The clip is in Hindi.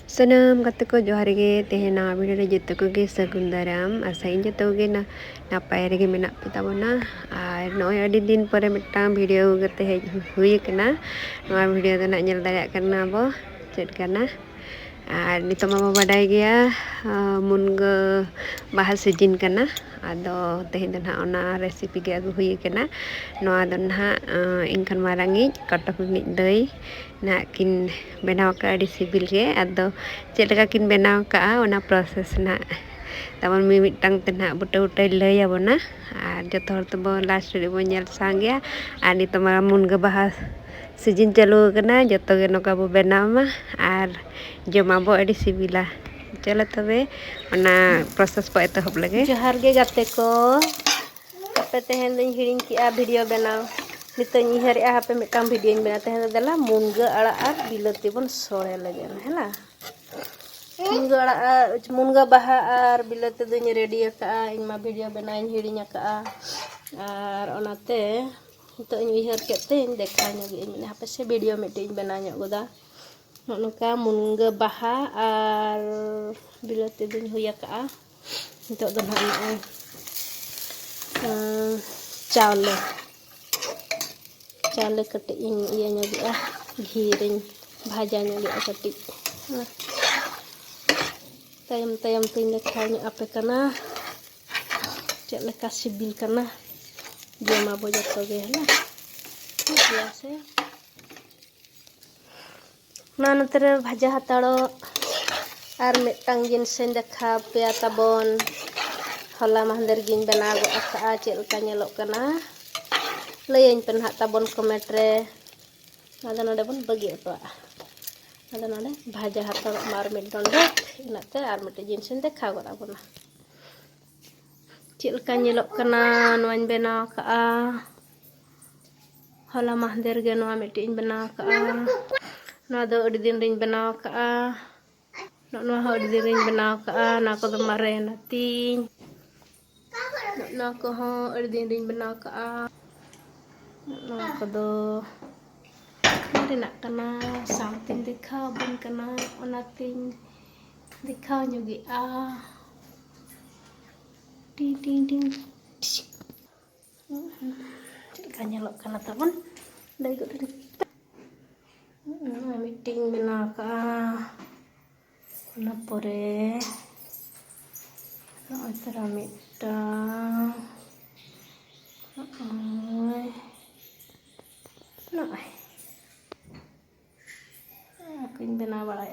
Senam kata ko johar ge tehena video re jito ko ge sagun daram asain jito ge na napai rege menak pitabona ar noy adi din pore mitang video gete hui kana noa video to nak nyel dayak kana bo chet kana ar nito mama badai gea mun ge bahas sejin kana ado tehen do na ona resipi ge agu hui kana noa do na ingkan marangi katok mit dei nak kin benaw ka adi sibil ge ado chet leka kin benaw ka ona proses na taman mi mitang tena buta-buta lay abona ar joto hor to last re bo nyel sang ya ar nito mun ge bahas sejin chalu kana joto ge noka bo benaw ma ar joma bo adi sibila चलो तबे प्रोसेस को एतहब लगे जोहार गे गाते को पे तेहन दिन हिड़िंग किया वीडियो बनाओ नितो इहर हापे मिटांग वीडियो बना तेहन दला मुनगा अड़ा आर बिलाती बन सोड़े लगे हैला मुनगा बाहा आर बिलाती दिन रेडी का इनमा वीडियो बना हिड़िंग का आर ओनाते नितो इहर केते देखा ᱧᱚᱜ ᱤᱧ हापे से वीडियो मिटिंग बना ᱧᱚᱜ गोदा नोका मुनगा बाहा आर बिलाती दिन हुई का नितो दो ना चावले चावले कटे इन इया ᱧᱚᱜ घी रिन भाजा ᱧᱚᱜ कटे तयम तयम तीन लेखा आपे कना चेक लेका सिबिल कना जमा बो जतो गे हला या से ना नतरे भाजा हताड़ो आर मिटांग जिनसें देखा पे ताबन हला महंदर गिन बना गो आका चेक लेका नेलो कना लयन पे ना ताबन कमेंट रे आदा नडे बन बगी तो आदा नडे भाजा हताड़ो मार मिट डंडे इनाते आर मिट जिनसें देखा गो आबना चेक लेका नेलो कना नोन बना का हला महंदर गे नोआ मिटिन बना का ना दो अड़ी दिन रिन बनाव का ना हो अड़ी दिन रिन बनाव का ना को दो मारे नती ना को हो अड़ी दिन रिन बनाव का ना को दो मारे ना कना सामतिन दिखाव बन कना ओनातिन दिखाव ᱧᱚᱜि टिंग टिंग टिंग चेका ñelok kana tabon dai go meeting बना का परे तरह मिटा बना बड़ा